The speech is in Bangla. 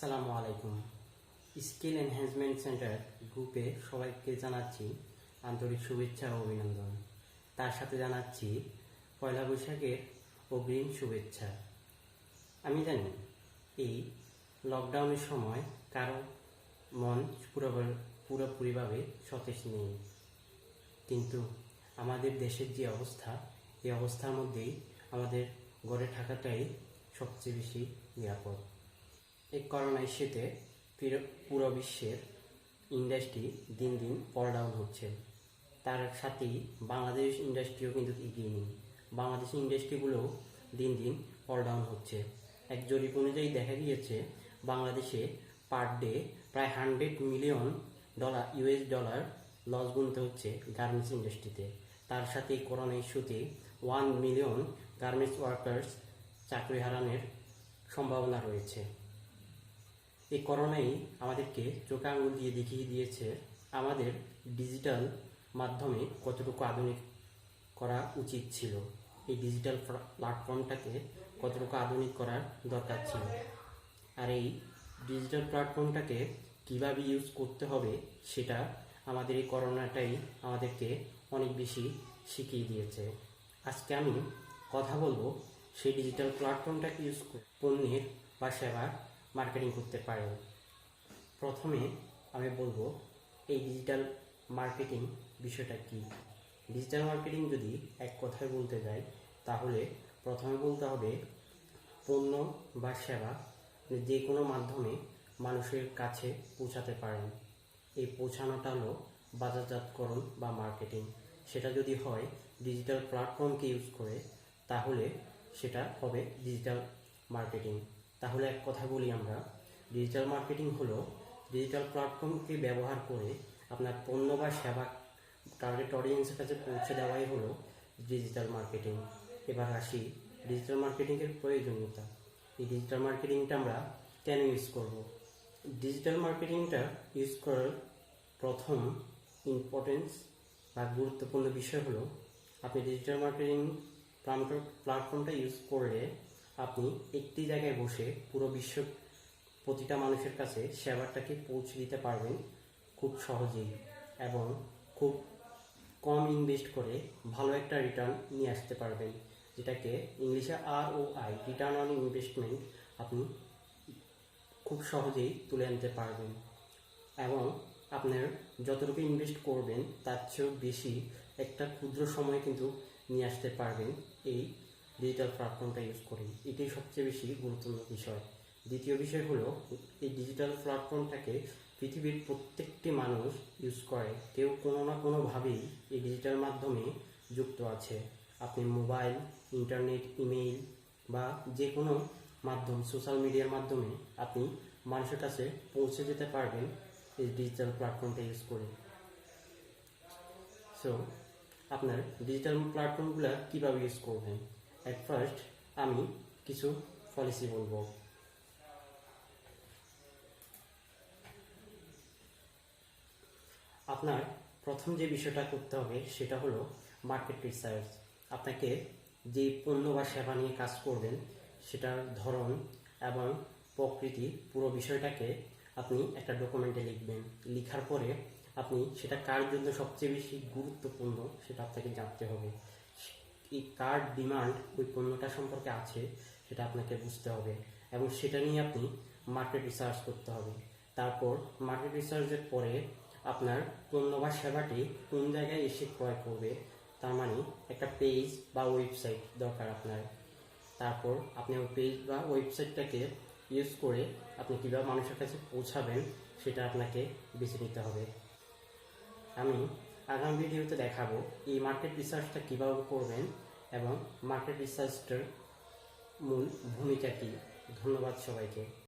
আসসালামু আলাইকুম। স্কিল এনহ্যান্সমেন্ট সেন্টার গ্রুপে সবাইকে জানাচ্ছি আন্তরিক শুভেচ্ছা ও অভিনন্দন। তার সাথে জানাচ্ছি পয়লা বৈশাখের অগ্রিম শুভেচ্ছা। আমি জানি এই লকডাউনের সময় কারো মন পুরোপুরিভাবে সতেজ নেই, কিন্তু আমাদের দেশের যে অবস্থা, এই অবস্থার মধ্যেই আমাদের ঘরে থাকাটাই সবচেয়ে বেশি নিরাপদ। এই করোনা ইস্যুতে পুরো বিশ্বের ইন্ডাস্ট্রি দিন দিন ফল ডাউন হচ্ছে। তার সাথেই বাংলাদেশ ইন্ডাস্ট্রিও কিন্তু এগিয়ে নেই। বাংলাদেশি ইন্ডাস্ট্রিগুলো দিন দিন ফল ডাউন হচ্ছে। এক জরিপ অনুযায়ী দেখা গিয়েছে বাংলাদেশে পার ডে প্রায় $100 মিলিয়ন লস গুনতে হচ্ছে গার্মেন্টস ইন্ডাস্ট্রিতে। তার সাথে করোনা ইস্যুতে 1 মিলিয়ন গার্মেন্টস ওয়ার্কার্স চাকরি হারানোর সম্ভাবনা রয়েছে। এই করোনাই আমাদেরকে চোখে আঙুল দিয়ে দেখিয়ে দিয়েছে আমাদের ডিজিটাল মাধ্যমে কতটুকু আধুনিক করা উচিত ছিল, এই ডিজিটাল প্ল্যাটফর্মটাকে কতটুকু আধুনিক করার দরকার ছিল। আর এই ডিজিটাল প্ল্যাটফর্মটাকে কীভাবে ইউজ করতে হবে সেটা আমাদের এই করোনাটাই আমাদেরকে অনেক বেশি শিখিয়ে দিয়েছে। আজকে আমি কথা বলবো সেই ডিজিটাল প্ল্যাটফর্মটাকে ইউজ করে পণ্যের বা সেবার মার্কেটিং করতে পারেন। প্রথমে আমি বলবো এই ডিজিটাল মার্কেটিং বিষয়টা কি। ডিজিটাল মার্কেটিং যদি এক কথায় বলতে যাই তাহলে প্রথমে বলতে হবে পণ্য বা সেবা যে কোনো মাধ্যমে মানুষের কাছে পৌঁছাতে পারেন। এই পৌঁছানোটা হলো বাজারজাতকরণ বা মার্কেটিং। সেটা যদি হয় ডিজিটাল প্ল্যাটফর্মকে ইউজ করে তাহলে সেটা হবে ডিজিটাল মার্কেটিং। তাহলে এক কথা বলি আমরা, ডিজিটাল মার্কেটিং হলো ডিজিটাল প্ল্যাটফর্মকে ব্যবহার করে আপনার পণ্য বা সেবা টার্গেট অডিয়েন্সের কাছে পৌঁছে দেওয়াই হলো ডিজিটাল মার্কেটিং। এবার আসি ডিজিটাল মার্কেটিংয়ের প্রয়োজনীয়তা। এই ডিজিটাল মার্কেটিংটা আমরা কেন ইউজ করব? ডিজিটাল মার্কেটিংটা ইউজ করার প্রথম ইম্পর্টেন্স বা গুরুত্বপূর্ণ বিষয় হলো আপনি ডিজিটাল মার্কেটিং প্ল্যাটফর্মটা ইউজ করলে আপনি একটি জায়গায় বসে পুরো বিশ্ব প্রতিটা মানুষের কাছে সেবাটাকে পৌঁছে দিতে পারবেন খুব সহজেই এবং খুব কম ইনভেস্ট করে ভালো একটা রিটার্ন নিয়ে আসতে পারবেন, যেটাকে ইংলিশে ROI, রিটার্ন অন ইনভেস্টমেন্ট, আপনি খুব সহজেই তুলে আনতে পারবেন এবং আপনার যতটুকু ইনভেস্ট করবেন তার চেয়েও বেশি একটা ক্ষুদ্র সময়ে কিন্তু নিয়ে আসতে পারবেন এই ডিজিটাল প্ল্যাটফর্মটা ইউজ করে। এটাই সবচেয়ে বেশি গুরুত্বপূর্ণ বিষয়। দ্বিতীয় বিষয় হলো এই ডিজিটাল প্ল্যাটফর্মটাকে পৃথিবীর প্রত্যেকটি মানুষ ইউজ করে। কেউ কোনো না কোনোভাবেই এই ডিজিটাল মাধ্যমে যুক্ত আছে। আপনি মোবাইল, ইন্টারনেট, ইমেইল বা যে কোনো মাধ্যম, সোশ্যাল মিডিয়ার মাধ্যমে আপনি মানুষের কাছে পৌঁছে যেতে পারবেন এই ডিজিটাল প্ল্যাটফর্মটা ইউজ করে। সো আপনার ডিজিটাল প্ল্যাটফর্মগুলো কীভাবে ইউজ করবেন? অ্যাট ফার্স্ট আমি কিছু পলিসি বলবো। আপনার প্রথম যে বিষয়টা করতে হবে সেটা হলো মার্কেট রিসার্চ। আপনাকে যে পণ্য বা সেবা নিয়ে কাজ করবেন সেটার ধরন এবং প্রকৃতি পুরো বিষয়টাকে আপনি একটা ডকুমেন্টে লিখবেন। লিখার পরে আপনি সেটা কার জন্য সবচেয়ে বেশি গুরুত্বপূর্ণ সেটা আপনাকে জানতে হবে। এই কার ডিমান্ড ওই পণ্যটা সম্পর্কে আছে সেটা আপনাকে বুঝতে হবে এবং সেটা নিয়ে আপনি মার্কেট রিসার্চ করতে হবে। তারপর মার্কেট রিসার্চের পরে আপনার পণ্য বা সেবাটি কোন জায়গায় এসে ক্রয় করবে, তার মানে একটা পেজ বা ওয়েবসাইট দরকার আপনার। তারপর আপনি ওই পেজ বা ওয়েবসাইটটাকে ইউজ করে আপনি কীভাবে মানুষের কাছে পৌঁছাবেন সেটা আপনাকে বেছে নিতে হবে। আমি আগামী ভিডিওতে দেখাবো এই মার্কেট রিসার্চটা কীভাবে করবেন এবং মার্কেট রিসার্চটার মূল ভূমিকা কী। ধন্যবাদ সবাইকে।